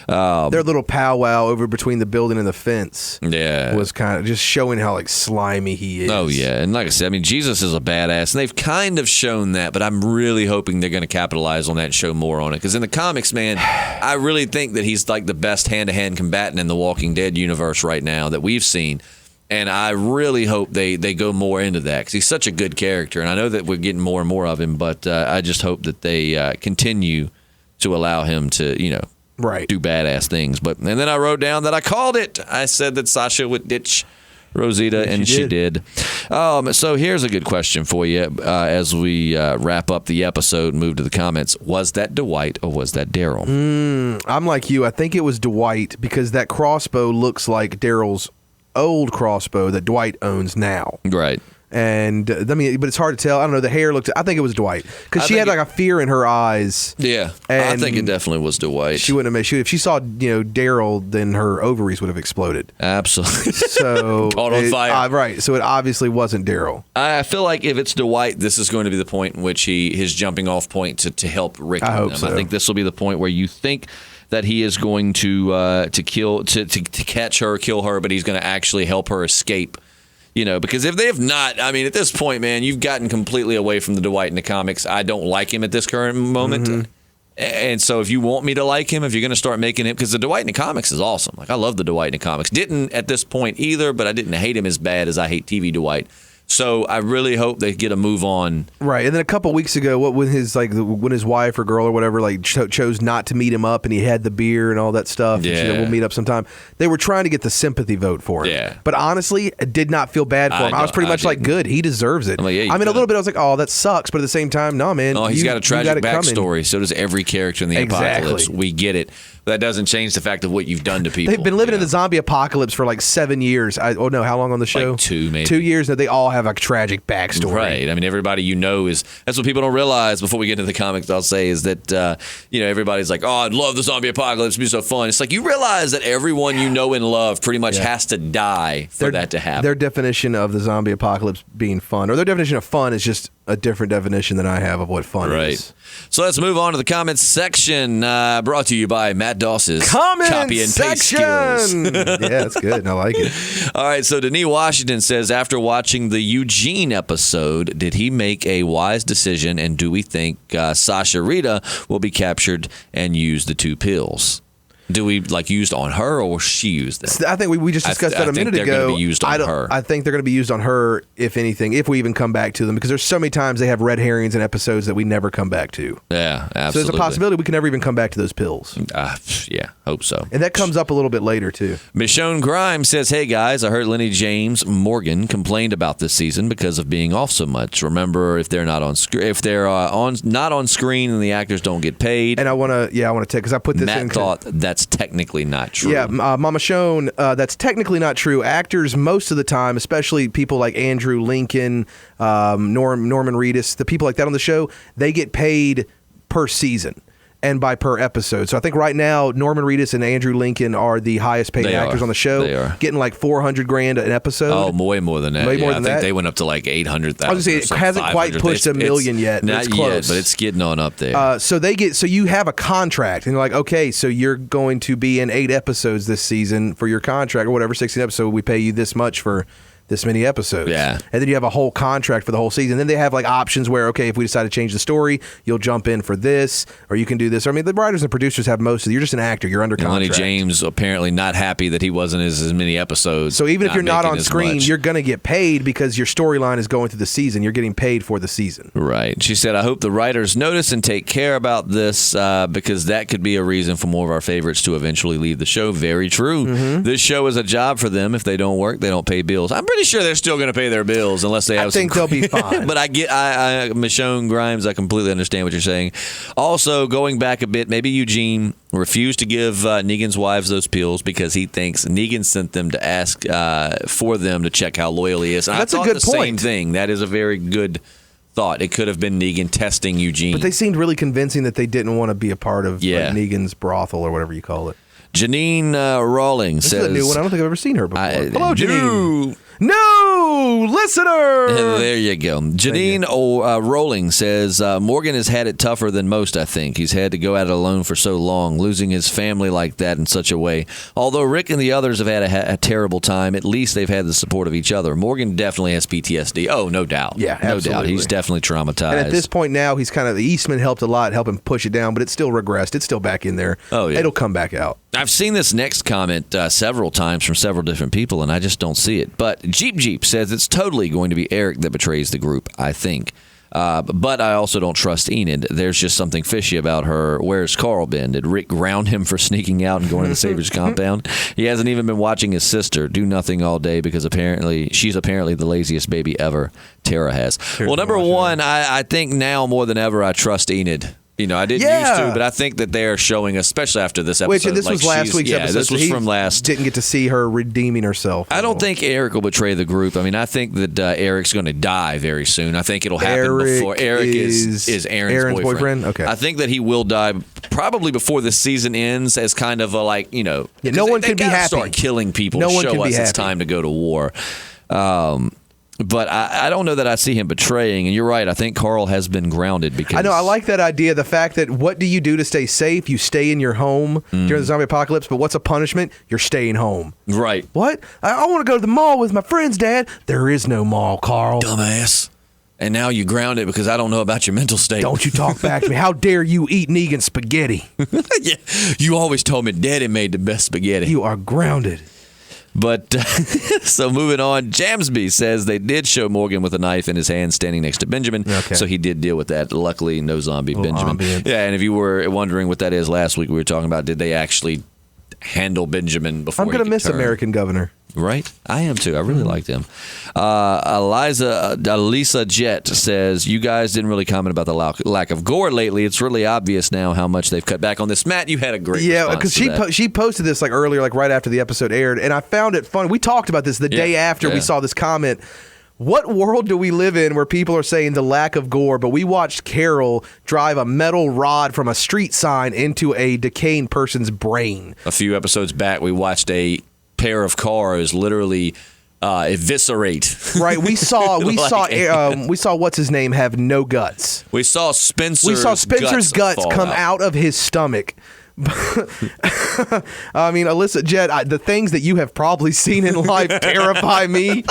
Their little powwow over between the building and the fence was kind of just showing how like slimy he is. Oh, yeah. And like I said, I mean, Jesus is a badass, and they've kind of shown that, but I'm really hoping they're going to capitalize on that and show more on it. Because in the comics, man, I really think that he's like the best hand-to-hand combatant in the Walking Dead universe right now that we've seen. And I really hope they go more into that, because he's such a good character. And I know that we're getting more and more of him, but I just hope that they continue to allow him to, do badass things. And then I wrote down that I called it. I said that Sasha would ditch Rosita, and she did. So here's a good question for you as we wrap up the episode and move to the comments. Was that Dwight or was that Daryl? I'm like you. I think it was Dwight, because that crossbow looks like Daryl's old crossbow that Dwight owns now. Right. And but it's hard to tell. I don't know. The hair looked. I think it was Dwight, because she had like a fear in her eyes. Yeah, I think it definitely was Dwight. She wouldn't have made. If she saw Daryl, then her ovaries would have exploded. Absolutely. So caught on fire. Right. So it obviously wasn't Daryl. I feel like if it's Dwight, this is going to be the point in which his jumping off point to help Rick. I hope so. I think this will be the point where you think that he is going to catch her, kill her, but he's going to actually help her escape. Because if they have not, I mean, at this point, man, you've gotten completely away from the Dwight in the comics. I don't like him at this current moment. And so if you want me to like him, if you're going to start making him, because the Dwight in the comics is awesome. Like, I love the Dwight in the comics. Didn't at this point either, but I didn't hate him as bad as I hate TV Dwight. So I really hope they get a move on. Right, and then a couple weeks ago, when his wife or girl or whatever chose not to meet him up, and he had the beer and all that stuff. Yeah, and she said, we'll meet up sometime. They were trying to get the sympathy vote for him. Yeah, but honestly, I did not feel bad for him. I was pretty much like, good, he deserves it. Like, yeah, a little bit. I was like, oh, that sucks, but at the same time, no, man. Oh, he's got a tragic backstory. So does every character in the apocalypse. We get it. That doesn't change the fact of what you've done to people. They've been living in the zombie apocalypse for like 7 years. How long on the show? Like 2, maybe. 2 years. They all have a tragic backstory. Right. I mean, everybody that's what people don't realize before we get into the comics, I'll say, is that, everybody's like, oh, I'd love the zombie apocalypse. It'd be so fun. It's like, you realize that everyone you know and love pretty much has to die for that to happen. Their definition of the zombie apocalypse being fun, or their definition of fun, is just a different definition than I have of what fun is. So let's move on to the comments section, brought to you by Matt Doss's Comment copy and paste skills. Yeah, that's good. I like it. All right, so Denise Washington says, after watching the Eugene episode, did he make a wise decision, and do we think Sasha Rita will be captured and use the 2 pills? Do we used on her, or she used them? I think we just discussed that a minute ago. I think they're going to be used on her. I think they're going to be used on her, if anything, if we even come back to them, because there's so many times they have red herrings in episodes that we never come back to. Yeah, absolutely. So there's a possibility we can never even come back to those pills. Yeah, hope so. And that comes up a little bit later, too. Michonne Grimes says, hey, guys, I heard Lenny James Morgan complained about this season because of being off so much. Remember, if they're not on not on screen and the actors don't get paid. And I want to take, because I put this in. Matt thought that's technically not true. Yeah, Mama Shone, that's technically not true. Actors, most of the time, especially people like Andrew Lincoln, Norman Reedus, the people like that on the show, they get paid per season. and by per episode. So I think right now Norman Reedus and Andrew Lincoln are the highest paid actors on the show. They are getting like $400,000 an episode. Oh, way more than that. Way more than I think that. they went up to like 800,000. I was gonna say it hasn't quite pushed $1 million yet. Not it's close. yet, but it's getting on up there. So you have a contract, and you're like, okay, so you're going to be in 8 episodes this season for your contract or whatever, 16 episodes. We pay you this much for this many episodes. Yeah. And then you have a whole contract for the whole season. Then they have like options where, okay, if we decide to change the story, you'll jump in for this, or you can do this. I mean, the writers and producers have most of it. You're just an actor. You're under contract. Lonnie James apparently not happy that he wasn't as many episodes. So even if you're not on as screen, much. you're going to get paid because your storyline is going through the season. You're getting paid for the season. Right. She said, I hope the writers notice and take care about this because that could be a reason for more of our favorites to eventually leave the show. Very true. Mm-hmm. This show is a job for them. If they don't work, they don't pay bills. I'm pretty sure they're still going to pay their bills unless they have I think they'll be fine. But I Michonne Grimes, I completely understand what you're saying. Also, going back a bit, maybe Eugene refused to give Negan's wives those pills because he thinks Negan sent them to ask for them to check how loyal he is. And That's I a thought good the point. same thing. That is a very good thought. It could have been Negan testing Eugene. But they seemed really convincing that they didn't want to be a part of like, Negan's brothel or whatever you call it. Janine Rawlings This says... is a new one. I don't think I've ever seen her before. Hello, New Janine. No, listener. There you go. Janine Rolling says, Morgan has had it tougher than most, I think. He's had to go at it alone for so long, losing his family like that in such a way. Although Rick and the others have had a terrible time, at least they've had the support of each other. Morgan definitely has PTSD. Oh, no doubt. Yeah, no absolutely. doubt. He's definitely traumatized. And at this point now, he's kind of, the Eastman helped a lot, help him push it down, but it's still regressed. It's still back in there. Oh, yeah. It'll come back out. I've seen this next comment several times from several different people, and I just don't see it. But Jeep says it's totally going to be Eric that betrays the group, I think. But I also don't trust Enid. There's just something fishy about her. Where's Carl been? Did Rick ground him for sneaking out and going to the Savior's compound? He hasn't even been watching his sister do nothing all day because she's apparently the laziest baby ever. Tara has. Well, number one, I think now more than ever I trust Enid. You know, I didn't used to, but I think that they are showing, especially after this episode. This was last week's episode. This was from last. Didn't get to see her redeeming herself. I don't think Eric will betray the group. I mean, I think that Eric's going to die very soon. I think it'll happen before. Eric is Aaron's boyfriend. Okay. I think that he will die probably before the season ends as kind of a no one can be happy. Start killing people. No one can be happy. It's time to go to war. But I don't know that I see him betraying. And you're right. I think Carl has been grounded because... I know. I like that idea. The fact that what do you do to stay safe? You stay in your home during the zombie apocalypse. But what's a punishment? You're staying home. Right. What? I want to go to the mall with my friends, Dad. There is no mall, Carl. Dumbass. And now you grounded because I don't know about your mental state. Don't you talk back to me. How dare you eat Negan spaghetti? Yeah. You always told me Daddy made the best spaghetti. You are grounded. But so moving on, Jamsby says they did show Morgan with a knife in his hand standing next to Benjamin. Okay. So he did deal with that. Luckily, no zombie Benjamin. Ambience. Yeah, and if you were wondering what that is, last week we were talking about did they actually handle Benjamin before I'm going to miss turn. American Governor. Right? I am too. I really liked him. Elisa Jett says, you guys didn't really comment about the lack of gore lately. It's really obvious now how much they've cut back on this. Matt, you had a great response to that. she posted this earlier, right after the episode aired, and I found it fun. We talked about this the day after we saw this comment. What world do we live in where people are saying the lack of gore, but we watched Carol drive a metal rod from a street sign into a decaying person's brain? A few episodes back, we watched a pair of cars literally eviscerate. Right, we saw what's his name have no guts. We saw Spencer's guts come out of his stomach. I mean, Alyssa Jett, the things that you have probably seen in life terrify me.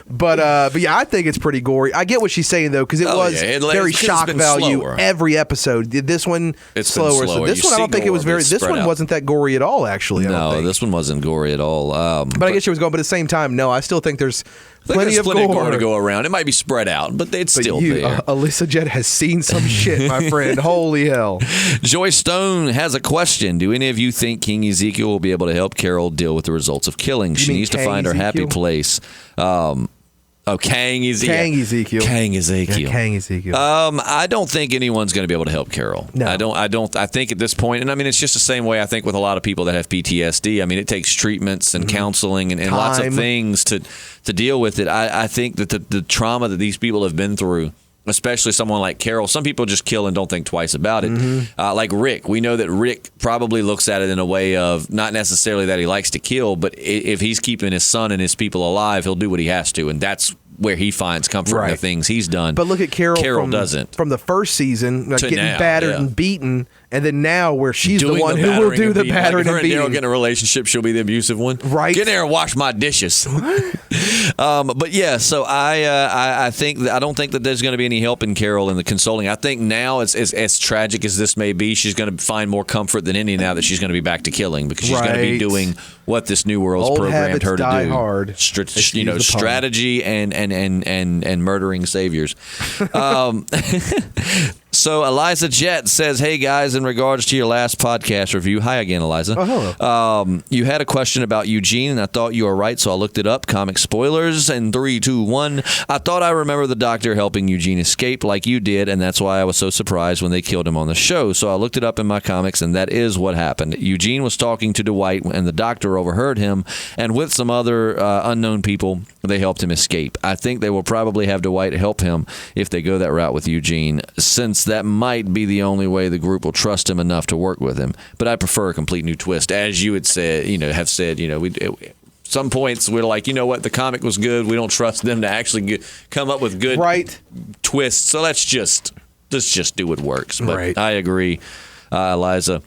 But yeah, I think it's pretty gory. I get what she's saying though, because it was very shock value slower. Every episode. This one it's slower. So this one, I don't think it was very. This one wasn't that gory at all. Actually, no, this one wasn't gory at all. But I guess she was going. But at the same time, no, I still think there's plenty of gore to go around. It might be spread out, but it's still there. Alyssa Jett has seen some shit, my friend. Holy hell. Joy Stone has a question. Do any of you think King Ezekiel will be able to help Carol deal with the results of killing? She needs to find her happy place. Kang Ezekiel. Yeah, Kang Ezekiel. I don't think anyone's going to be able to help Carol. No. I don't. I think at this point, and I mean, it's just the same way I think with a lot of people that have PTSD. I mean, it takes treatments and counseling and lots of things to deal with it. I think that the trauma that these people have been through especially someone like Carol. Some people just kill and don't think twice about it. Like Rick, we know that Rick probably looks at it in a way of not necessarily that he likes to kill, but if he's keeping his son and his people alive, he'll do what he has to, and that's where he finds comfort in the things he's done. But look at Carol. Carol doesn't. From the first season, like getting now, battered and beaten, and then now where she's the one who will do the battering and beating. Daryl get in a relationship, she'll be the abusive one. Right. Get in there and wash my dishes. But yeah, so I think I don't think that there's going to be any help in Carol in the consoling. I think now, as tragic as this may be, she's going to find more comfort than any now that she's going to be back to killing, because she's going to be doing what this New World's programmed her to do. Hard. Strategy and murdering saviors. So Eliza Jett says, hey guys, in regards to your last podcast review, hi again, Eliza. Oh, hello. You had a question about Eugene, and I thought you were right, so I looked it up. Comic spoilers in 3, 2, 1. I thought I remember the doctor helping Eugene escape like you did, and that's why I was so surprised when they killed him on the show. So I looked it up in my comics, and that is what happened. Eugene was talking to Dwight, and the doctor overheard him, and with some other unknown people, they helped him escape. I think they will probably have Dwight help him if they go that route with Eugene, since that might be the only way the group will trust him enough to work with him. But I prefer a complete new twist, as you had said. Have said. Some points we're like, you know what, the comic was good. We don't trust them to actually come up with good twists. So let's just do what works. But I agree, Eliza.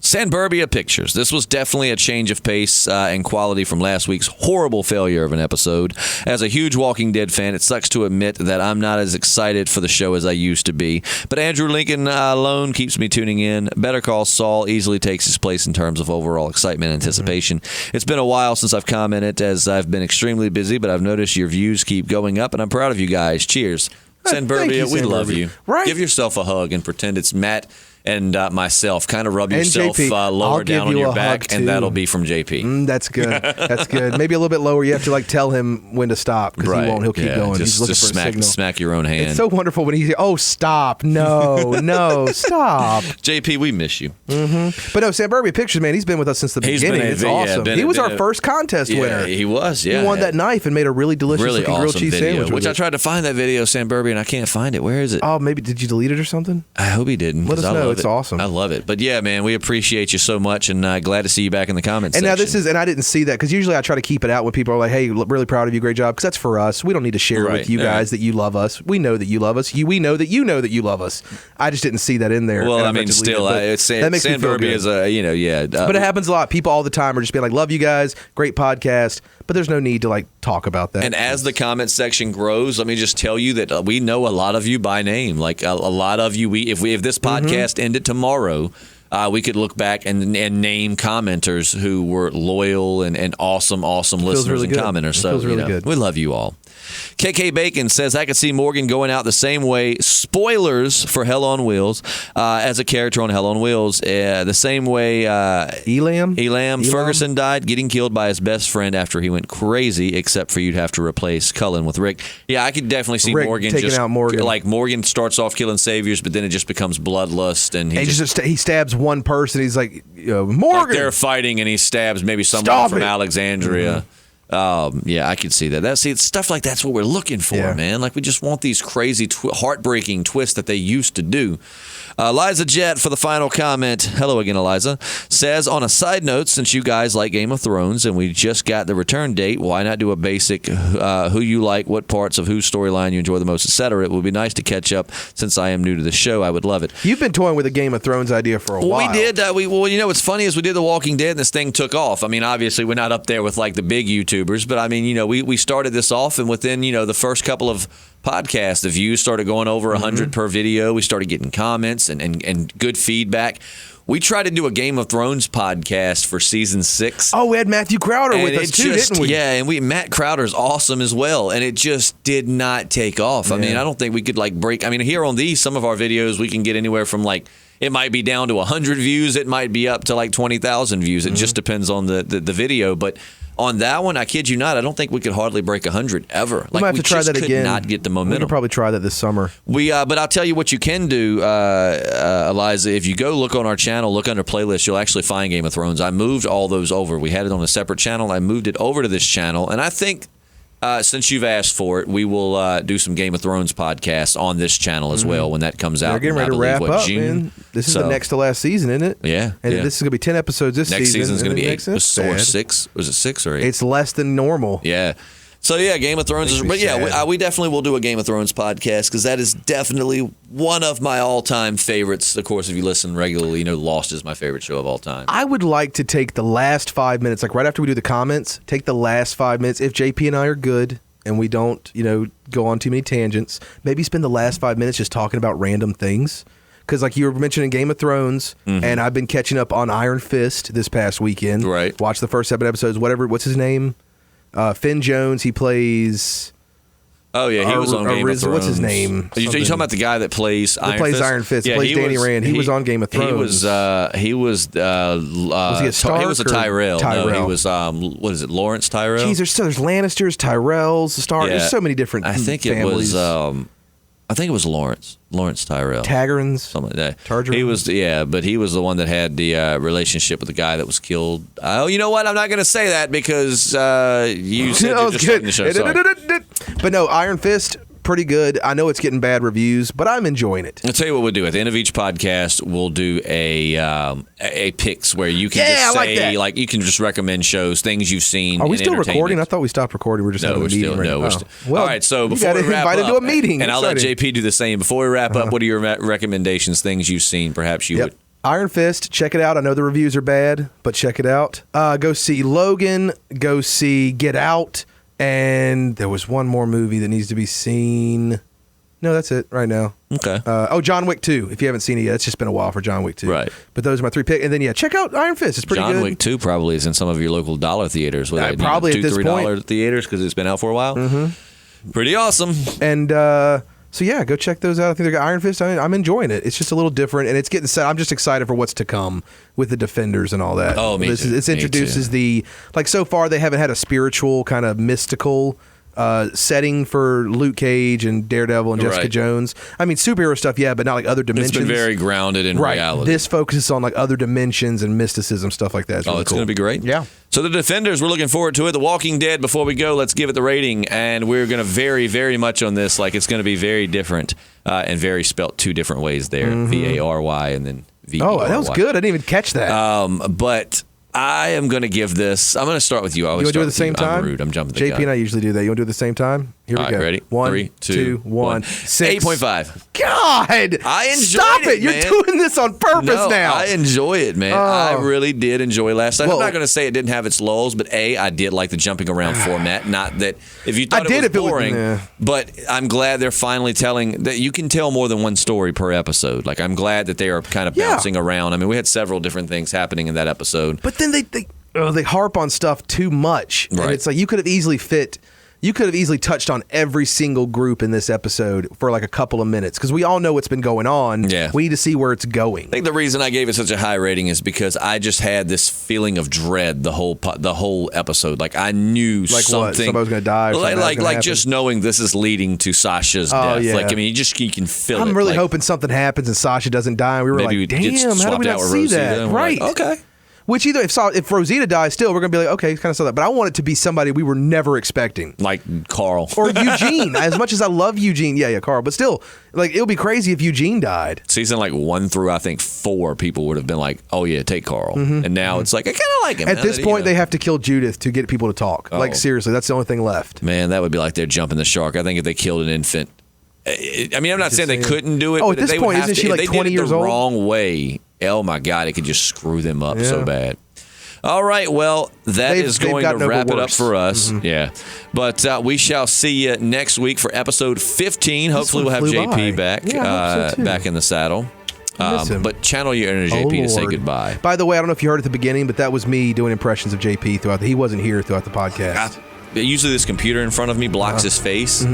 Sanburbia Pictures. This was definitely a change of pace and quality from last week's horrible failure of an episode. As a huge Walking Dead fan, it sucks to admit that I'm not as excited for the show as I used to be. But Andrew Lincoln alone keeps me tuning in. Better Call Saul easily takes his place in terms of overall excitement and anticipation. It's been a while since I've commented, as I've been extremely busy, but I've noticed your views keep going up, and I'm proud of you guys. Cheers. Sanburbia, we love you. Right. Give yourself a hug and pretend it's Matt and myself. Kind of rub yourself lower down on your back, and that'll be from JP. That's good. That's good. Maybe a little bit lower. You have to tell him when to stop, because he won't. He'll keep going. He's looking for a signal. Smack your own hand. It's so wonderful when he's, stop. No, stop. JP, we miss you. But no, Sanburbia Pictures, man, he's been with us since the beginning. It's awesome. He was our first contest winner. He was, yeah. He won that knife and made a really delicious looking grilled cheese sandwich. Which I tried to find that video, Sanburbia, and I can't find it. Where is it? Oh, maybe did you delete it or something? I hope he didn't. Let us know. It's awesome. I love it. But yeah, man, we appreciate you so much, and glad to see you back in the comments section. Now this is, and I didn't see that, because usually I try to keep it out when people are like, hey, really proud of you, great job, because that's for us. We don't need to share it with you guys that you love us. We know that you love us. We know that you know that you love us. I just didn't see that in there. Well, I mean, still, that makes me feel good. Is but it happens a lot. People all the time are just being like, love you guys, great podcast, but there's no need to talk about that. And as the comment section grows, let me just tell you that we know a lot of you by name. Like a lot of you, if this podcast ended tomorrow, we could look back and name commenters who were loyal and awesome listeners really and good. commenters. So feels really good. We love you all. KK Bacon says, I could see Morgan going out the same way, spoilers for Hell on Wheels, as a character on Hell on Wheels, the same way Elam Ferguson died, getting killed by his best friend after he went crazy, except for you'd have to replace Cullen with Rick. Yeah, I could definitely see Rick Morgan taking out Morgan. Like Morgan starts off killing saviors, but then it just becomes bloodlust, and he stabs one person. He's like, Morgan. Like they're fighting, and he stabs maybe someone from Alexandria. Yeah, I could see that. It's stuff like that's what we're looking for, man. Like we just want these crazy, heartbreaking twists that they used to do. Eliza Jett for the final comment. Hello again, Eliza. Says, on a side note, since you guys like Game of Thrones and we just got the return date, why not do a basic who you like, what parts of whose storyline you enjoy the most, etc. It would be nice to catch up since I am new to the show. I would love it. You've been toying with a Game of Thrones idea for a while. We did. What's funny is we did The Walking Dead and this thing took off. I mean, obviously we're not up there with the big YouTubers, but I mean, we started this off, and within, the first couple of podcasts, the views started going over 100 per video. We started getting comments and good feedback. We tried to do a Game of Thrones podcast for season 6. Oh, we had Matthew Crowder with us too, didn't we? Yeah, and Matt Crowder's awesome as well, and it just did not take off. Yeah. I mean, I don't think we could break. I mean, here on some of our videos, we can get anywhere from it might be down to 100 views. It might be up to 20,000 views. It just depends on the video, but. On that one, I kid you not, I don't think we could hardly break 100 ever. We might have to try that again. Not get the momentum. We could probably try that this summer. But I'll tell you what you can do, Eliza. If you go look on our channel, look under playlists, you'll actually find Game of Thrones. I moved all those over. We had it on a separate channel. I moved it over to this channel, and I think since you've asked for it, we will do some Game of Thrones podcasts on this channel as well when that comes out. They're getting ready to wrap up, man. This is the next to last season, isn't it? Yeah. And this is going to be 10 episodes this season. Next season's going to be 8 or 6. 6. Was it 6 or 8? It's less than normal. Yeah. So, yeah, Game of Thrones is... But, yeah, we definitely will do a Game of Thrones podcast because that is definitely one of my all-time favorites. Of course, if you listen regularly, you know Lost is my favorite show of all time. I would like to take the last 5 minutes, like right after we do the comments, take the last 5 minutes. If JP and I are good and we don't, go on too many tangents, maybe spend the last 5 minutes just talking about random things. Because like you were mentioning Game of Thrones, and I've been catching up on Iron Fist this past weekend. Right. Watched the first 7 episodes, what's his name? Finn Jones, he plays... Oh, yeah, he was on Game of Thrones. What's his name? Are you talking about the guy that plays Iron Fist? Iron Fist. Yeah, plays Danny Rand. He was on Game of Thrones. Was he a Stark? He was a Tyrell. No, he was, what is it, Lawrence Tyrell? Jeez, there's Lannisters, Tyrells, Stark. Yeah. There's so many different families. I think it was Lawrence Tyrell. Taggarns. Something like that. Targaryen. He was, but he was the one that had the relationship with the guy that was killed. Oh, you know what? I'm not going to say that because you said you're just starting the show. Sorry. But no, Iron Fist, pretty good. I know it's getting bad reviews, but I'm enjoying it. I'll tell you what we'll do. At the end of each podcast, we'll do a picks where you can just say, like you can just recommend shows, things you've seen. Are we still recording? I thought we stopped recording. We're just having a meeting. Well, all right, so before we wrap invited up, to a meeting. And I'll let JP do the same. Before we wrap up, what are your recommendations, things you've seen, perhaps you would? Iron Fist, check it out. I know the reviews are bad, but check it out. Go see Logan. Go see Get Out. And there was one more movie that needs to be seen. No, that's it right now. Okay. John Wick 2. If you haven't seen it yet, it's just been a while for John Wick 2. Right. But those are my 3 picks. And then, check out Iron Fist. It's pretty good. John Wick 2 probably is in some of your local dollar theaters. Probably at this point. $2-3 theaters because it's been out for a while. Mm-hmm. Pretty awesome. And so, go check those out. I think they're Iron Fist. I'm enjoying it. It's just a little different, and it's getting set. I'm just excited for what's to come with the Defenders and all that. Oh, me too. This introduces so far they haven't had a spiritual kind of mystical setting for Luke Cage and Daredevil and Jessica Jones. I mean, superhero stuff, but not like other dimensions. It's been very grounded in reality. This focuses on like other dimensions and mysticism, stuff like that. It's really cool. Going to be great. Yeah. So the Defenders, we're looking forward to it. The Walking Dead, before we go, let's give it the rating. And we're going to vary very much on this. Like, it's going to be very different and very spelt 2 different ways there. V-A-R-Y and then V-E-R-Y. Oh, that was good. I didn't even catch that. But I am going to give this. I'm going to start with you. I always want to do it at the same time? I'm rude. I'm jumping the JP gun. and I usually do that. You want to do it at the same time? Here we go. Ready? 1, 3, 2, 1. 6. 8.5. God! I enjoyed Stop it! man. You're doing this on purpose now. I enjoy it, man. I really did enjoy last night. Well, I'm not going to say it didn't have its lulls, but I did like the jumping around format. Not that if you thought it was boring, but I'm glad they're finally telling that you can tell more than one story per episode. Like I'm glad that they are kind of bouncing around. I mean, we had several different things happening in that episode. But then they harp on stuff too much. Right. And it's like you could have easily touched on every single group in this episode for like a couple of minutes because we all know what's been going on. Yeah. We need to see where it's going. I think the reason I gave it such a high rating is because I just had this feeling of dread the whole episode. Like I knew like something. What? Somebody was going to die. Or like just knowing this is leading to Sasha's death. Yeah. Like I mean, you can feel it. I'm really hoping something happens and Sasha doesn't die. And we were like, damn, how did we not see that? Right. Like, okay. Which if Rosita dies still, we're going to be like, okay, kind of saw that. But I want it to be somebody we were never expecting. Like Carl. Or Eugene. As much as I love Eugene. Yeah, Carl. But still, like, it would be crazy if Eugene died. Season 1 through, I think, 4, people would have been like, oh, yeah, take Carl. And now it's like, I kind of like him. At this point, they have to kill Judith to get people to talk. Like, seriously, that's the only thing left. Man, that would be like they're jumping the shark. I think if they killed an infant. I mean, I'm not saying they couldn't do it. Oh, at this point, isn't she like 20 years old? The wrong way. Oh, my God, it could just screw them up so bad. All right, well, that is going to wrap it up for us. Yeah. But we shall see you next week for episode 15. Hopefully we'll have JP back back in the saddle. But channel your inner JP to say goodbye. By the way, I don't know if you heard at the beginning, but that was me doing impressions of JP throughout. He wasn't here throughout the podcast. Usually this computer in front of me blocks his face.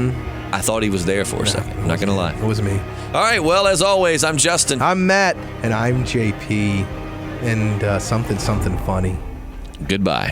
I thought he was there for a second. I'm not going to lie. It was me. All right, well, as always, I'm Justin. I'm Matt. And I'm JP. And something funny. Goodbye.